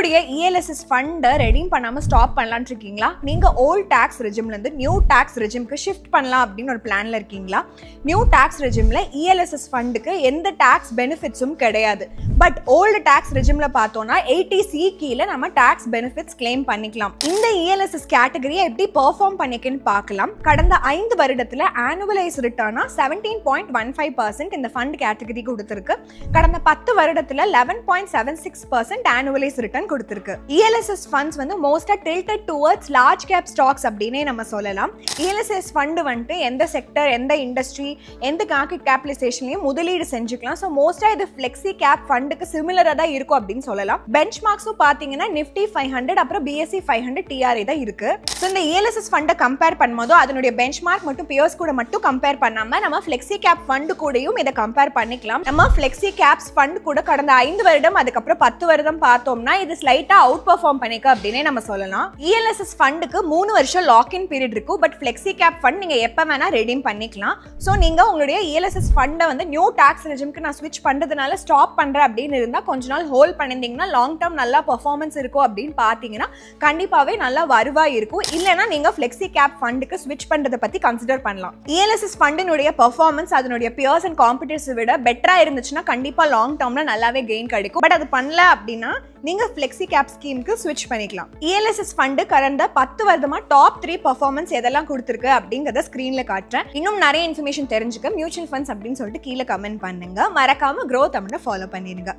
உங்களுடைய ELSS ஃபண்டை redeem பண்ணாம ஸ்டாப் பண்ணலாம்னு இருக்கீங்களா? நீங்க ஓல்ட் டாக்ஸ் ரெஜிம்ல இருந்து நியூ டாக்ஸ் ரெஜிம்க்கு ஷிஃப்ட் பண்ணலாம் அப்படின்னு ஒரு பிளான்ல இருக்கீங்களா? நியூ டாக்ஸ் ரெஜிம்ல ELSS ஃபண்டுக்கு எந்த டாக்ஸ் பெனிஃபிட்ஸும் கிடையாது. பட் ஓல்டு டாக்ஸ் ரெஜிம்ல பார்த்தோம்னா 80C கீழ நம்ம டாக்ஸ் பெனிஃபிட்ஸ் கிளைம் பண்ணிக்கலாம். இந்த ELSS கேட்டகரியை எப்படி பெர்ஃபார்ம் பண்ணிக்கன்னு பார்க்கலாம். கடந்த 5 வருடத்துல ஆனுவலைஸ் ரிட்டர்னா 17.15% இந்த ஃபண்ட் கேட்டகரி கொடுத்திருக்கு. கடந்த 10 வருடத்துல 11.76% ஆனுவலைஸ் ரிட்டர்ன் கொடுத்திருக்கு. ELSS ஃபண்ட்ஸ் வந்து மோஸ்டா tilted towards large cap stocks அப்படினே நம்ம சொல்லலாம். ELSS ஃபண்ட் வந்து எந்த செக்டர், எந்த இண்டஸ்ட்ரி, எந்த மார்க்கெட் கேபிடலைசேஷன்லயும் முதலீடு செஞ்சுக்கலாம். சோ மோஸ்டா இது ஃப்ளெக்ஸி கேப் ஃபண்டுக்கு சிமிலரா தான் இருக்கும் அப்படின்னு சொல்லலாம். பெஞ்ச்மார்க்ஸும் பாத்தீங்கன்னா Nifty 500 அப்புறம் BSE 500 TRA தான் இருக்கு. சோ இந்த ELSS ஃபண்டை கம்பேர் பண்ணும்போது அதனுடைய பெஞ்ச்மார்க் மட்டும் பியர்ஸ் கூட மட்டும் கம்பேர் பண்ணாம நம்ம ஃப்ளெக்ஸி கேப் ஃபண்ட் கூடயும் இதை கம்பேர் பண்ணிக்கலாம். நம்ம ஃப்ளெக்ஸி கேப்ஸ் ஃபண்ட் கூட கடந்த 5 வருடம் அதுக்கப்புறம் 10 வருடம் பார்த்தோம்னா இது ஸ்லைட்டா அவுட் பெர்ஃபார்ம் பண்ணிக்க அப்படினே நம்ம சொல்லலாம். ELSS ஃபண்டுக்கு 3 வருஷம் லாக் இன் பீரியட் இருக்கும். பட் ஃப்ளெக்ஸி கேப் ஃபண்ட் நீங்க எப்ப வேணா ரெடீம் பண்ணிக்கலாம். சோ நீங்க உங்களுடைய ELSS ஃபண்டை வந்து நியூ டாக்ஸ் ரெஜிம்க்கு நான் ஸ்விட்ச் பண்றதுனால ஸ்டாப் பண்றேன் அப்படின்னு இருந்தா கொஞ்ச நாள் ஹோல்ட் பண்ணிருந்தீங்கன்னா லாங் டர்ம் நல்லா பெர்ஃபார்மன்ஸ் இருக்கும் அப்படின்னு பாத்தீங்கன்னா கண்டிப்பாவே நல்லா வருவாய் இருக்கும். இல்லனா நீங்க ஃப்ளெக்ஸி கேப் ஃபண்டுக்கு ஸ்விட்ச் பண்றதை பத்தி கன்சிடர் பண்ணலாம். ELSS ஃபண்டினுடைய பெர்ஃபார்மன்ஸ் அதனுடைய பியர்ஸ் அண்ட் காம்படிட்டர்ஸ் விட பெட்டரா இருந்துச்சுன்னா கண்டிப்பா லாங் டர்ம்ல நல்லாவே கெயின் கிடைக்கும். பட் அது பண்ணல அப்படின்னா நீங்க ஃப்ளெக்ஸி கேப் ஸ்கீமுக்கு ஸ்விட்ச் பண்ணிக்கலாம். ELSS ஃபண்ட் கடந்த 10 வருடமா டாப் 3 பெர்ஃபார்மன்ஸ் எதெல்லாம் கொடுத்திருக்கு அப்படிங்கறத ஸ்கிரீன்ல காட்டுறேன். இன்னும் நிறைய இன்ஃபர்மேஷன் தெரிஞ்சுக்க மியூச்சுவல் ஃபண்ட்ஸ் அப்படின்னு சொல்லிட்டு கீழே கமெண்ட் பண்ணுங்க. மறக்காம Grow Tamil ஃபாலோ பண்ணிருங்க.